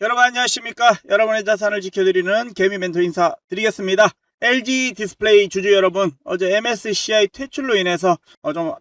여러분 안녕하십니까? 여러분의 자산을 지켜드리는 개미 멘토 인사드리겠습니다. LG 디스플레이 주주 여러분, 어제 MSCI 퇴출로 인해서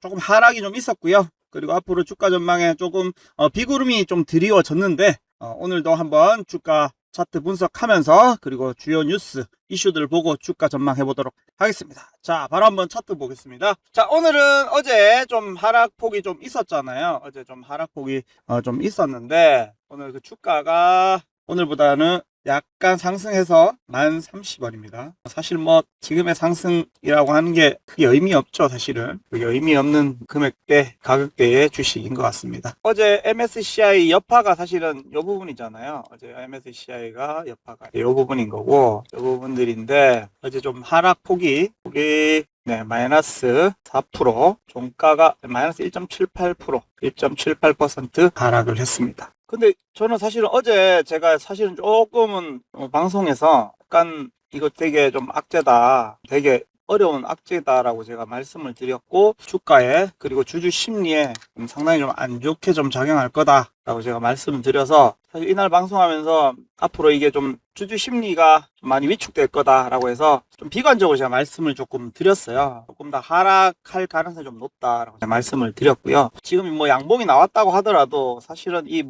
조금 하락이 좀 있었고요. 그리고 앞으로 주가 전망에 조금 비구름이 좀 드리워졌는데, 오늘도 한번 주가 차트 분석하면서 그리고 주요 뉴스 이슈들 보고 주가 전망해 보도록 하겠습니다. 자, 바로 한번 차트 보겠습니다. 자, 오늘은 어제 좀 하락폭이 좀 있었잖아요. 어제 좀 하락폭이 좀 있었는데, 오늘 그 주가가 오늘보다는 약간 상승해서 1030원입니다. 사실 뭐 지금의 상승이라고 하는 게 크게 의미 없죠. 사실은 그게 의미 없는 금액대 가격대의 주식인 것 같습니다. 어제 MSCI 여파가 사실은 이 부분이잖아요. 어제 MSCI가 여파가 이 부분인 거고, 이 부분들인데 어제 좀 하락폭이 마이너스 4%, 종가가 마이너스 1.78%, 1.78% 하락을 했습니다. 근데 저는 사실은 어제 제가 사실은 조금은 방송에서 약간 이거 되게 좀 악재다, 되게 어려운 악재다라고 제가 말씀을 드렸고, 주가에 그리고 주주 심리에 상당히 좀 안 좋게 좀 작용할 거다라고 제가 말씀을 드려서, 사실 이날 방송하면서 앞으로 이게 좀 주주 심리가 좀 많이 위축될 거다라고 해서 좀 비관적으로 제가 말씀을 조금 드렸어요. 조금 더 하락할 가능성이 좀 높다라고 제가 말씀을 드렸고요. 지금 뭐 양봉이 나왔다고 하더라도 사실은 이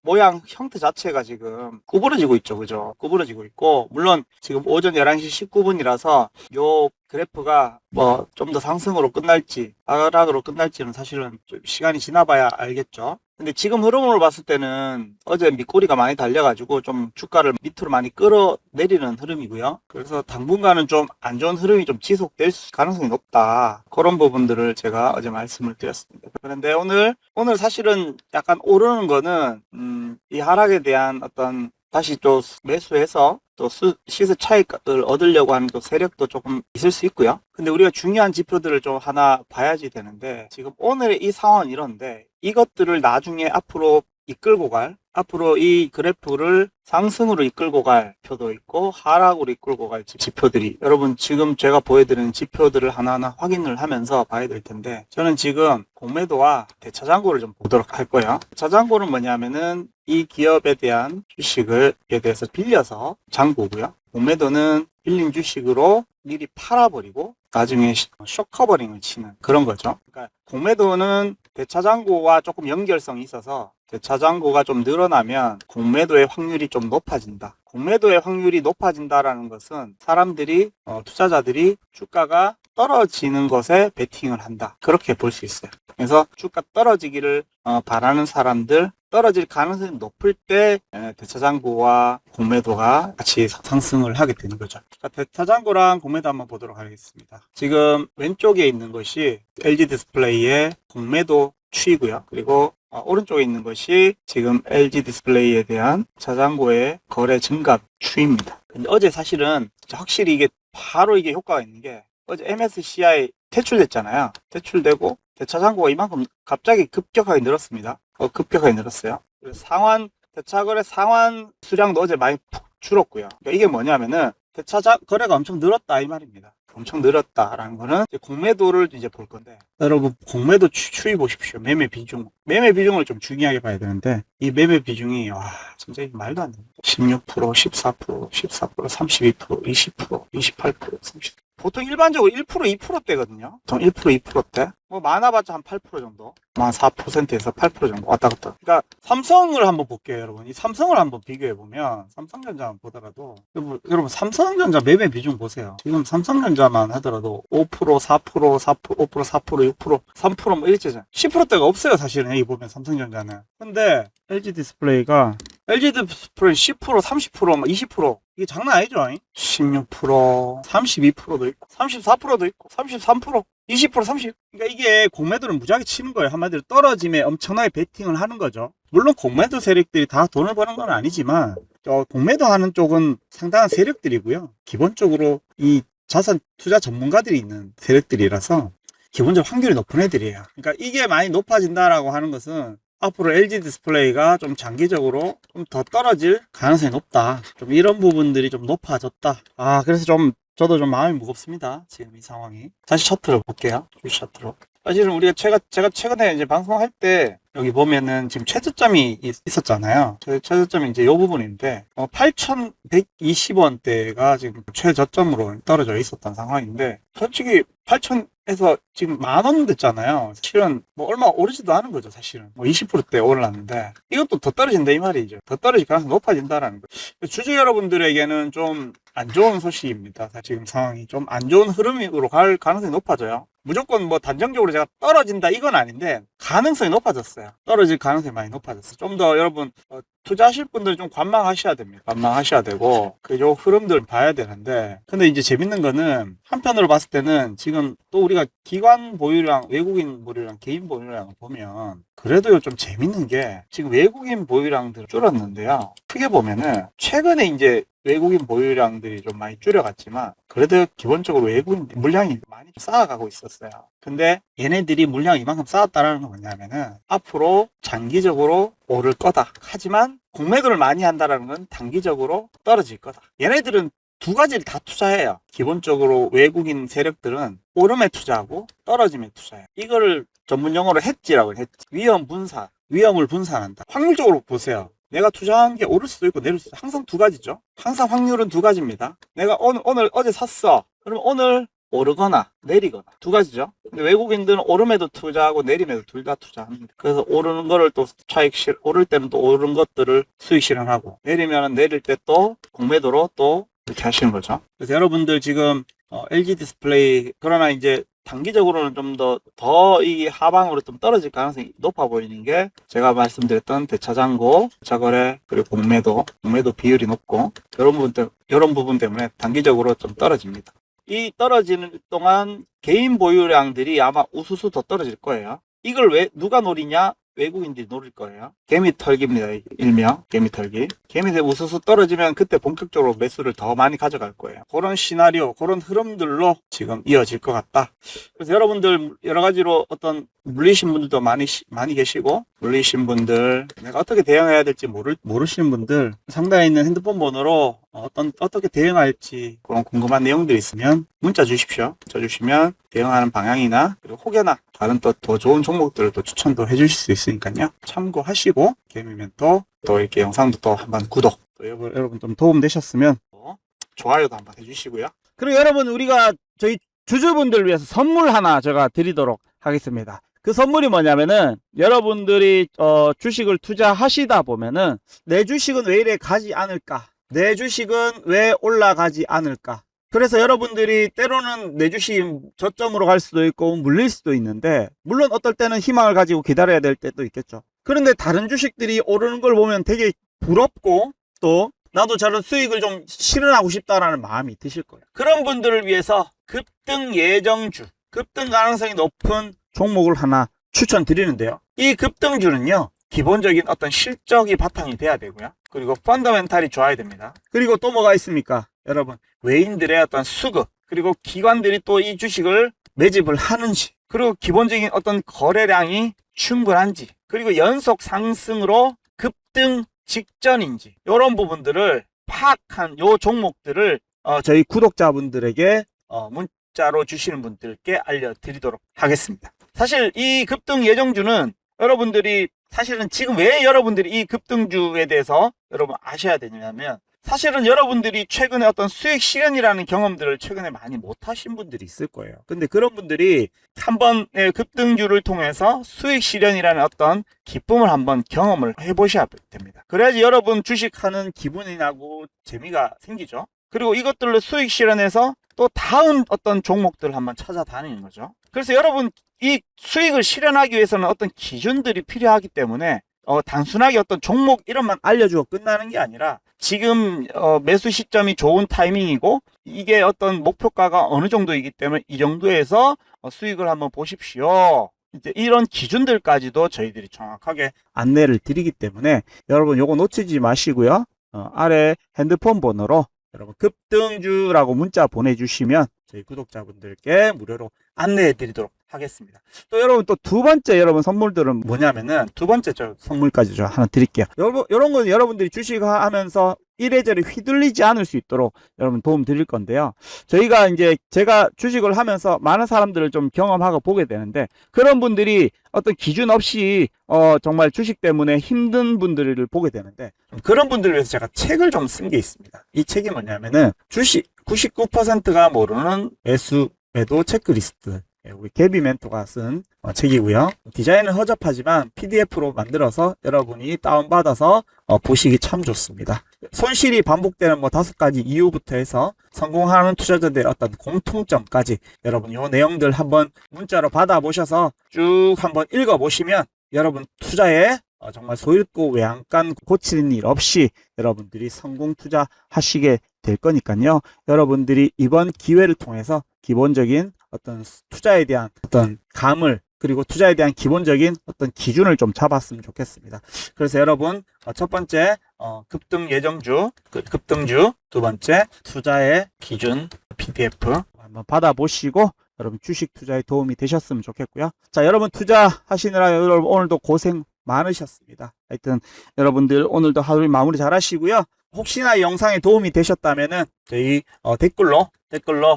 모양 형태 자체가 지금 구부러지고 있죠. 그죠? 구부러지고 있고, 물론 지금 오전 11시 19분이라서 요 그래프가 뭐 좀 더 상승으로 끝날지 하락으로 끝날지는 사실은 좀 시간이 지나봐야 알겠죠. 근데 지금 흐름으로 봤을 때는 어제 밑꼬리가 많이 달려가지고 좀 주가를 밑으로 많이 끌어내리는 흐름이고요. 그래서 당분간은 좀 안 좋은 흐름이 좀 지속될 가능성이 높다, 그런 부분들을 제가 어제 말씀을 드렸습니다. 그런데 오늘 사실은 약간 오르는 거는 이 하락에 대한 어떤 다시 또 매수해서 또 시세 차익을 얻으려고 하는 또 세력도 조금 있을 수 있고요. 근데 우리가 중요한 지표들을 좀 하나 봐야지 되는데, 지금 오늘의 이 상황은 이런데, 이것들을 나중에 앞으로 이끌고 갈, 앞으로 이 그래프를 상승으로 이끌고 갈 표도 있고 하락으로 이끌고 갈 지표들이, 여러분 지금 제가 보여드리는 지표들을 하나하나 확인을 하면서 봐야 될 텐데, 저는 지금 공매도와 대차장고를 좀 보도록 할 거예요. 대차장고는 뭐냐면은 이 기업에 대한 주식에 대해서 빌려서 장고고요. 공매도는 빌린 주식으로 미리 팔아버리고 나중에 쇼커버링을 치는 그런 거죠. 그러니까 공매도는 대차장고와 조금 연결성이 있어서 대차장고가 좀 늘어나면 공매도의 확률이 좀 높아진다. 공매도의 확률이 높아진다라는 것은 사람들이 투자자들이 주가가 떨어지는 것에 베팅을 한다, 그렇게 볼 수 있어요. 그래서 주가 떨어지기를 바라는 사람들, 떨어질 가능성이 높을 때 대차장고와 공매도가 같이 상승을 하게 되는 거죠. 대차장고랑 공매도 한번 보도록 하겠습니다. 지금 왼쪽에 있는 것이 LG 디스플레이의 공매도 추이고요. 그리고 오른쪽에 있는 것이 지금 LG 디스플레이에 대한 자장고의 거래 증가 추이입니다. 근데 어제 사실은 확실히 이게 바로 이게 효과가 있는 게, 어제 MSCI 퇴출됐잖아요. 퇴출되고 대차장고가 이만큼 갑자기 급격하게 늘었습니다. 급격하게 늘었어요. 대차거래 상환 수량도 어제 많이 푹 줄었고요. 그러니까 이게 뭐냐면은 대차 거래가 엄청 늘었다 이 말입니다. 엄청 늘었다라는 거는 이제 공매도를 이제 볼 건데, 여러분 공매도 추이 보십시오. 매매 비중을 좀 중요하게 봐야 되는데, 이 매매 비중이 진짜 말도 안 됩니다. 16%, 14%, 32%, 20%, 28%, 30%. 보통 일반적으로 1%, 2%대거든요. 보통 1%, 2%대. 뭐 많아봤자 한 8% 정도. 한 4%에서 8% 정도 왔다 갔다. 그러니까 삼성을 한번 볼게요, 여러분. 이 삼성을 한번 비교해 보면, 삼성전자 한번 보더라도, 여러분 삼성전자 매매 비중 보세요. 지금 삼성전자만 하더라도 5%, 4%, 5%, 4%, 6%, 3%, 뭐 이랬잖아요. 10%대가 없어요, 사실은. 여기 보면 삼성전자는. 근데 LG 디스플레이 10%, 30%, 20%. 이게 장난 아니죠? 16%, 32%도 있고, 34%도 있고, 33%, 20%, 30%. 그러니까 이게 공매도를 무지하게 치는 거예요. 한마디로 떨어짐에 엄청나게 베팅을 하는 거죠. 물론 공매도 세력들이 다 돈을 버는 건 아니지만, 공매도 하는 쪽은 상당한 세력들이고요. 기본적으로 이 자산 투자 전문가들이 있는 세력들이라서 기본적으로 확률이 높은 애들이에요. 그러니까 이게 많이 높아진다라고 하는 것은 앞으로 LG 디스플레이가 좀 장기적으로 좀 더 떨어질 가능성이 높다, 좀 이런 부분들이 좀 높아졌다. 그래서 저도 좀 마음이 무겁습니다, 지금 이 상황이. 다시 차트를 볼게요. 주식 차트로. 사실은 우리가 제가 최근에 이제 방송할 때 여기 보면은 지금 최저점이 있었잖아요. 최저점이 이제 이 부분인데 8,120원대가 지금 최저점으로 떨어져 있었던 상황인데, 솔직히 8,000에서 지금 10,000원 됐잖아요. 실은 뭐 얼마 오르지도 않은 거죠. 사실은 뭐 20%대 올랐는데 이것도 더 떨어진다 이 말이죠. 더 떨어질 가능성이 높아진다라는 거죠. 주주 여러분들에게는 좀 안 좋은 소식입니다. 지금 상황이 좀 안 좋은 흐름으로 갈 가능성이 높아져요. 무조건 뭐 단정적으로 제가 떨어진다 이건 아닌데 가능성이 높아졌어요. 떨어질 가능성이 많이 높아졌어요. 좀 더 여러분 투자하실 분들 좀 관망하셔야 됩니다. 관망하셔야 되고 요 흐름들 봐야 되는데, 근데 이제 재밌는 거는 한편으로 봤을 때는 지금 또 우리가 기관 보유량, 외국인 보유량, 개인 보유량을 보면 그래도 좀 재밌는 게 지금 외국인 보유량들 줄었는데요. 크게 보면은 최근에 이제 외국인 보유량들이 좀 많이 줄여갔지만 그래도 기본적으로 외국인 물량이 많이 쌓아가고 있었어요. 근데 얘네들이 물량 이만큼 쌓았다는 건 뭐냐면은 앞으로 장기적으로 오를 거다. 하지만 공매도를 많이 한다는 건 단기적으로 떨어질 거다. 얘네들은 두 가지를 다 투자해요. 기본적으로 외국인 세력들은 오름에 투자하고 떨어짐에 투자해요. 이거를 전문 용어로 헤지라고 해요. 위험 분산, 위험을 분산한다. 확률적으로 보세요. 내가 투자한 게 오를 수도 있고 내릴 수도 있고 항상 두 가지죠. 항상 확률은 두 가지입니다. 내가 어제 샀어. 그러면 오늘 오르거나 내리거나 두 가지죠. 근데 외국인들은 오름에도 투자하고 내림에도 둘 다 투자합니다. 그래서 오르는 거를 또 오를 때는 또 오른 것들을 수익 실현하고, 내리면 내릴 때 또 공매도로 또 이렇게 하시는 거죠. 그래서 여러분들 지금 LG 디스플레이, 그러나 이제 단기적으로는 좀 더 이 하방으로 좀 떨어질 가능성이 높아 보이는 게 제가 말씀드렸던 대차장고, 대차거래, 그리고 공매도 비율이 높고 이런 부분 때문에 단기적으로 좀 떨어집니다. 이 떨어지는 동안 개인 보유량들이 아마 우수수 더 떨어질 거예요. 이걸 왜 누가 노리냐? 외국인들이 노릴 거예요. 개미털기입니다. 일명 개미털기. 개미들 우수수 떨어지면 그때 본격적으로 매수를 더 많이 가져갈 거예요. 그런 시나리오, 그런 흐름들로 지금 이어질 것 같다. 그래서 여러분들 여러 가지로 어떤 물리신 분들도 많이 계시고, 물리신 분들, 내가 어떻게 대응해야 될지 모르시는 분들, 상단에 있는 핸드폰 번호로 어떻게 대응할지 그런 궁금한 내용들이 있으면 문자 주십시오. 문자 주시면 대응하는 방향이나 그리고 혹여나 다른 또 더 좋은 종목들을 또 추천도 해주실 수 있으니까요. 참고하시고, 개미멘토 또 이렇게 영상도 또 한번 구독, 또 여러분 좀 도움 되셨으면 좋아요도 한번 해주시고요. 그리고 여러분, 우리가 저희 주주분들 위해서 선물 하나 제가 드리도록 하겠습니다. 그 선물이 뭐냐면은, 여러분들이 주식을 투자하시다 보면은 내 주식은 왜 이래 가지 않을까, 내 주식은 왜 올라가지 않을까, 그래서 여러분들이 때로는 내 주식이 저점으로 갈 수도 있고 물릴 수도 있는데, 물론 어떨 때는 희망을 가지고 기다려야 될 때도 있겠죠. 그런데 다른 주식들이 오르는 걸 보면 되게 부럽고, 또 나도 저런 수익을 좀 실현하고 싶다라는 마음이 드실 거예요. 그런 분들을 위해서 급등 예정주, 급등 가능성이 높은 종목을 하나 추천드리는데요. 이 급등주는요, 기본적인 어떤 실적이 바탕이 돼야 되고요. 그리고 펀더멘탈이 좋아야 됩니다. 그리고 또 뭐가 있습니까? 여러분, 외인들의 어떤 수급, 그리고 기관들이 또 이 주식을 매집을 하는지, 그리고 기본적인 어떤 거래량이 충분한지, 그리고 연속 상승으로 급등 직전인지, 이런 부분들을 파악한 요 종목들을 저희 구독자분들에게 문자로 주시는 분들께 알려드리도록 하겠습니다. 사실 이 급등 예정주는 여러분들이, 사실은 지금 왜 여러분들이 이 급등주에 대해서 여러분 아셔야 되냐면, 사실은 여러분들이 최근에 어떤 수익 실현이라는 경험들을 최근에 많이 못 하신 분들이 있을 거예요. 근데 그런 분들이 한번 급등주를 통해서 수익 실현이라는 어떤 기쁨을 한번 경험을 해보셔야 됩니다. 그래야지 여러분 주식하는 기분이 나고 재미가 생기죠. 그리고 이것들로 수익 실현해서 또 다음 어떤 종목들을 한번 찾아다니는 거죠. 그래서 여러분, 이 수익을 실현하기 위해서는 어떤 기준들이 필요하기 때문에 단순하게 어떤 종목 이름만 알려주고 끝나는 게 아니라, 지금 매수 시점이 좋은 타이밍이고 이게 어떤 목표가가 어느 정도이기 때문에 이 정도에서 수익을 한번 보십시오. 이제 이런 기준들까지도 저희들이 정확하게 안내를 드리기 때문에 여러분 요거 놓치지 마시고요. 아래 핸드폰 번호로 여러분 급등주라고 문자 보내주시면 저희 구독자분들께 무료로 안내해 드리도록 하겠습니다. 또 여러분, 또 두 번째 여러분 선물들은 뭐냐면은, 두 번째 선물까지 저 하나 드릴게요. 요런 건 여러분들이 주식하면서 이래저래 휘둘리지 않을 수 있도록 여러분 도움 드릴 건데요. 저희가 이제 제가 주식을 하면서 많은 사람들을 좀 경험하고 보게 되는데, 그런 분들이 어떤 기준 없이 정말 주식 때문에 힘든 분들을 보게 되는데, 그런 분들을 위해서 제가 책을 좀 쓴 게 있습니다. 이 책이 뭐냐면은 주식 99%가 모르는 매수 매도 체크리스트, 우리 개비 멘토가 쓴 책이고요. 디자인은 허접하지만 PDF로 만들어서 여러분이 다운받아서 보시기 참 좋습니다. 손실이 반복되는 뭐 5가지 이유부터 해서 성공하는 투자자들의 어떤 공통점까지 여러분 이 내용들 한번 문자로 받아보셔서 쭉 한번 읽어보시면 여러분 투자에 정말 소잃고 외양간 고치는 일 없이 여러분들이 성공 투자하시게 될 거니까요. 여러분들이 이번 기회를 통해서 기본적인 어떤 투자에 대한 어떤 감을, 그리고 투자에 대한 기본적인 어떤 기준을 좀 잡았으면 좋겠습니다. 그래서 여러분 첫 번째 급등 예정주, 급등주, 두 번째 투자의 기준 PDF 한번 받아보시고 여러분 주식 투자에 도움이 되셨으면 좋겠고요. 자, 여러분 투자하시느라 여러분 오늘도 고생 많으셨습니다. 하여튼 여러분들 오늘도 하루 마무리 잘 하시고요. 혹시나 이 영상에 도움이 되셨다면은 저희 댓글로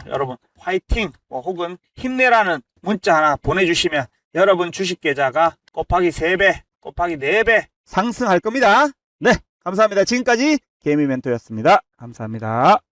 여러분 화이팅 혹은 힘내라는 문자 하나 보내주시면 여러분 주식 계좌가 곱하기 3배, 곱하기 4배 상승할 겁니다. 네, 감사합니다. 지금까지 개미 멘토였습니다. 감사합니다.